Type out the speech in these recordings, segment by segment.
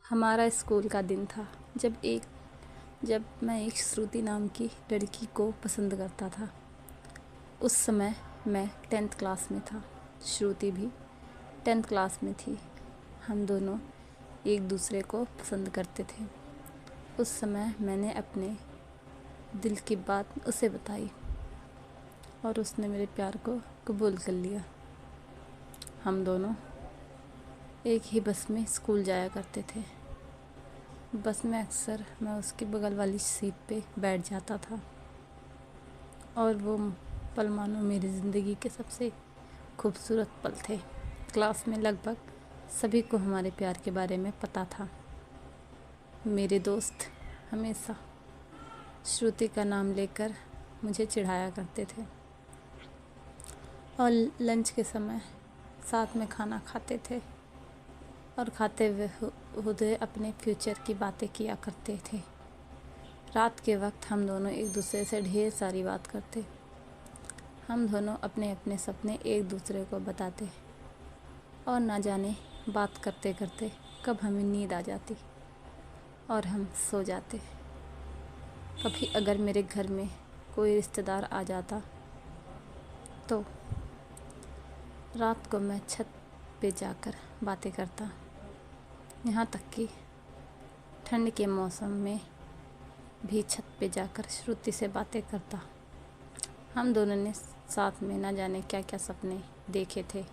हमारा स्कूल का दिन था जब मैं एक श्रुति नाम की लड़की को पसंद करता था। उस समय मैं 10th क्लास में था, श्रुति भी 10th क्लास में थी। हम दोनों एक दूसरे को पसंद करते थे। उस समय मैंने अपने दिल की बात उसे बताई और उसने मेरे प्यार को कबूल कर लिया। हम दोनों एक ही बस में स्कूल जाया करते थे। बस में अक्सर मैं उसके बगल वाली सीट पे बैठ जाता था और वो पल मानो मेरी ज़िंदगी के सबसे खूबसूरत पल थे। क्लास में लगभग सभी को हमारे प्यार के बारे में पता था। मेरे दोस्त हमेशा श्रुति का नाम लेकर मुझे चिढ़ाया करते थे और लंच के समय साथ में खाना खाते थे और खाते हुए अपने फ्यूचर की बातें किया करते थे। रात के वक्त हम दोनों एक दूसरे से ढेर सारी बात करते। हम दोनों अपने अपने सपने एक दूसरे को बताते और ना जाने बात करते करते कब हमें नींद आ जाती और हम सो जाते। कभी अगर मेरे घर में कोई रिश्तेदार आ जाता तो रात को मैं छत पे जाकर बातें करता, यहाँ तक कि ठंड के मौसम में भी छत पे जाकर श्रुति से बातें करता। हम दोनों ने साथ में ना जाने क्या क्या सपने देखे थे,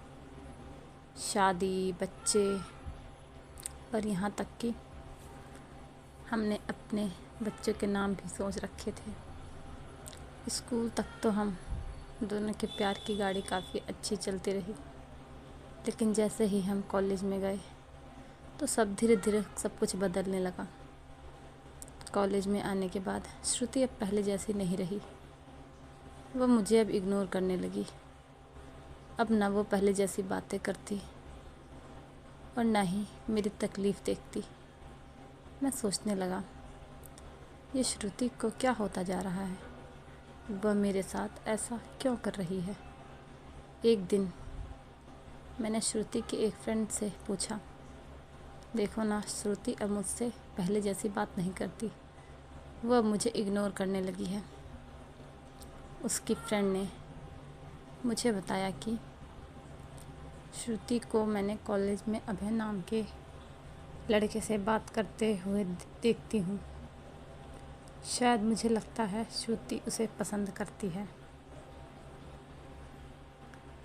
शादी, बच्चे, और यहाँ तक कि हमने अपने बच्चों के नाम भी सोच रखे थे। स्कूल तक तो हम दोनों के प्यार की गाड़ी काफ़ी अच्छी चलती रही, लेकिन जैसे ही हम कॉलेज में गए तो सब धीरे धीरे सब कुछ बदलने लगा। कॉलेज में आने के बाद श्रुति अब पहले जैसी नहीं रही। वह मुझे अब इग्नोर करने लगी। अब ना वो पहले जैसी बातें करती और ना ही मेरी तकलीफ़ देखती। मैं सोचने लगा, ये श्रुति को क्या होता जा रहा है, वह मेरे साथ ऐसा क्यों कर रही है। एक दिन मैंने श्रुति की एक फ्रेंड से पूछा, देखो ना, श्रुति अब मुझसे पहले जैसी बात नहीं करती, वह मुझे इग्नोर करने लगी है। उसकी फ्रेंड ने मुझे बताया कि श्रुति को मैंने कॉलेज में अभय नाम के लड़के से बात करते हुए देखती हूँ। शायद मुझे लगता है श्रुति उसे पसंद करती है।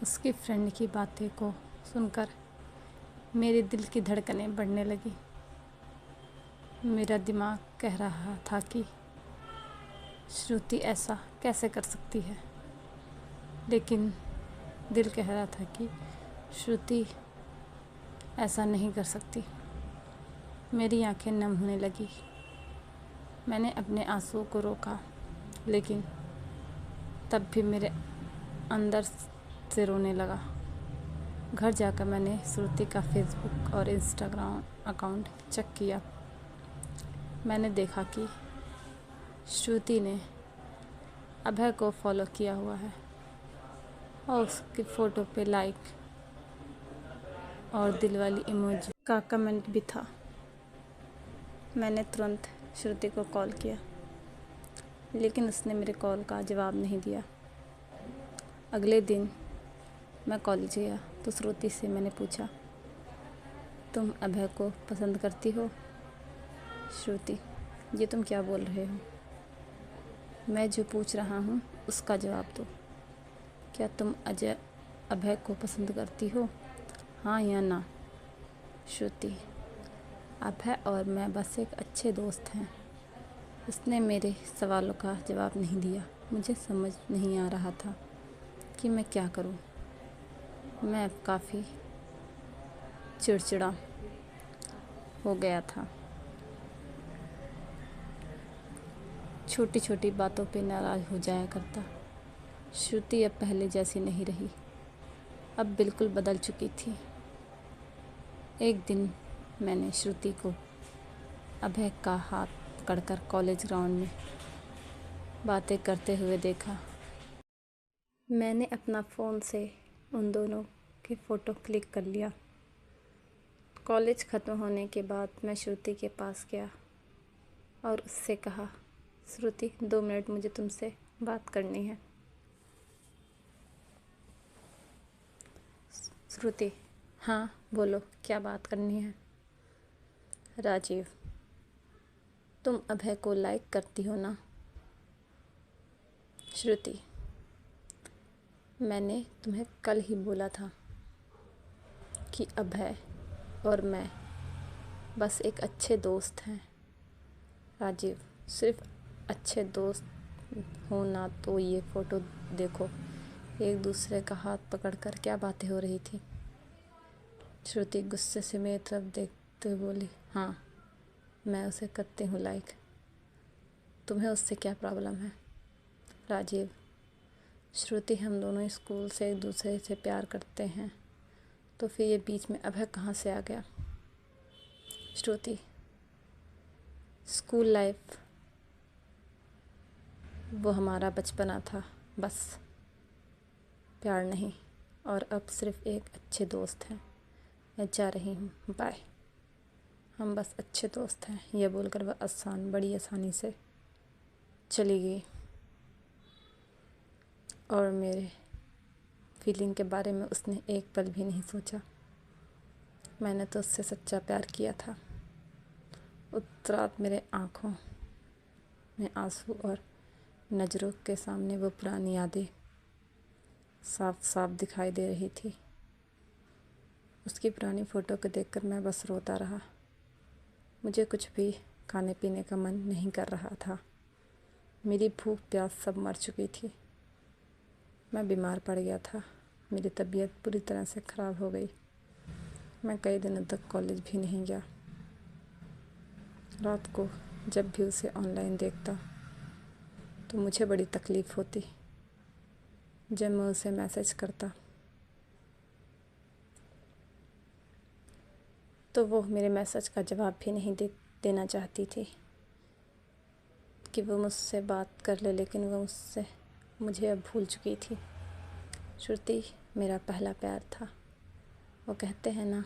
उसकी फ्रेंड की बातें को सुनकर मेरे दिल की धड़कनें बढ़ने लगी। मेरा दिमाग कह रहा था कि श्रुति ऐसा कैसे कर सकती है, लेकिन दिल कह रहा था कि श्रुति ऐसा नहीं कर सकती। मेरी आंखें नम होने लगी। मैंने अपने आंसुओं को रोका, लेकिन तब भी मेरे अंदर से रोने लगा। घर जाकर मैंने श्रुति का फेसबुक और इंस्टाग्राम अकाउंट चेक किया। मैंने देखा कि श्रुति ने अभय को फॉलो किया हुआ है और उसकी फ़ोटो पे लाइक और दिल वाली इमोजी का कमेंट भी था। मैंने तुरंत श्रुति को कॉल किया, लेकिन उसने मेरे कॉल का जवाब नहीं दिया। अगले दिन मैं कॉलेज गया तो श्रुति से मैंने पूछा, तुम अभय को पसंद करती हो? श्रुति, ये तुम क्या बोल रहे हो? मैं जो पूछ रहा हूँ उसका जवाब दो। क्या तुम अभय को पसंद करती हो, हाँ या ना? श्रुति, अभय और मैं बस एक अच्छे दोस्त हैं। उसने मेरे सवालों का जवाब नहीं दिया। मुझे समझ नहीं आ रहा था कि मैं क्या करूं। मैं अब काफ़ी चिड़चिड़ा हो गया था। छोटी छोटी बातों पे नाराज़ हो जाया करता। श्रुति अब पहले जैसी नहीं रही, अब बिल्कुल बदल चुकी थी। एक दिन मैंने श्रुति को अभय का हाथ पकड़कर कॉलेज ग्राउंड में बातें करते हुए देखा। मैंने अपना फ़ोन से उन दोनों की फ़ोटो क्लिक कर लिया। कॉलेज ख़त्म होने के बाद मैं श्रुति के पास गया और उससे कहा, श्रुति 2 मिनट मुझे तुमसे बात करनी है। श्रुति, हाँ बोलो, क्या बात करनी है? राजीव, तुम अभय को लाइक करती हो ना? श्रुति, मैंने तुम्हें कल ही बोला था कि अभय और मैं बस एक अच्छे दोस्त हैं। राजीव, सिर्फ अच्छे दोस्त हो ना तो ये फ़ोटो देखो, एक दूसरे का हाथ पकड़कर क्या बातें हो रही थी। श्रुति गुस्से से मेरी तरफ देखते हुए बोली, हाँ मैं उसे करती हूँ लाइक, तुम्हें उससे क्या प्रॉब्लम है? राजीव, श्रुति हम दोनों स्कूल से एक दूसरे से प्यार करते हैं, तो फिर ये बीच में अभय कहाँ से आ गया? श्रुति, स्कूल लाइफ वो हमारा बचपना था, बस प्यार नहीं, और अब सिर्फ एक अच्छे दोस्त हैं। मैं जा रही हूँ, बाय। हम बस अच्छे दोस्त हैं, ये बोलकर वह बड़ी आसानी से चली गई और मेरे फीलिंग के बारे में उसने एक पल भी नहीं सोचा। मैंने तो उससे सच्चा प्यार किया था। उस रात मेरे आँखों में आंसू और नज़रों के सामने वो पुरानी यादें साफ साफ दिखाई दे रही थी। उसकी पुरानी फ़ोटो को देखकर मैं बस रोता रहा। मुझे कुछ भी खाने पीने का मन नहीं कर रहा था। मेरी भूख प्यास सब मर चुकी थी। मैं बीमार पड़ गया था। मेरी तबीयत पूरी तरह से ख़राब हो गई। मैं कई दिनों तक कॉलेज भी नहीं गया। रात को जब भी उसे ऑनलाइन देखता तो मुझे बड़ी तकलीफ़ होती। जब मैं उसे मैसेज करता तो वो मेरे मैसेज का जवाब भी नहीं देना चाहती थी कि वो मुझसे बात कर ले, लेकिन वो मुझे अब भूल चुकी थी। श्रुति मेरा पहला प्यार था। वो कहते हैं ना,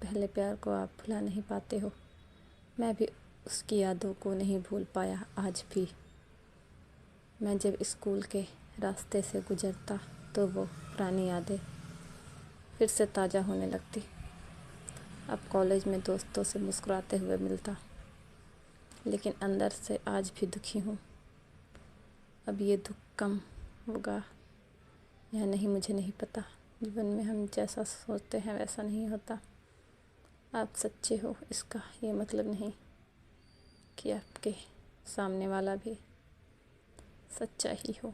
पहले प्यार को आप भुला नहीं पाते हो। मैं भी उसकी यादों को नहीं भूल पाया आज भी। मैं जब स्कूल के रास्ते से गुजरता तो वो पुरानी यादें फिर से ताज़ा होने लगती। अब कॉलेज में दोस्तों से मुस्कुराते हुए मिलता, लेकिन अंदर से आज भी दुखी हूँ। अब ये दुख कम होगा या नहीं मुझे नहीं पता। जीवन में हम जैसा सोचते हैं वैसा नहीं होता। आप सच्चे हो, इसका ये मतलब नहीं कि आपके सामने वाला भी सच्चा ही हो।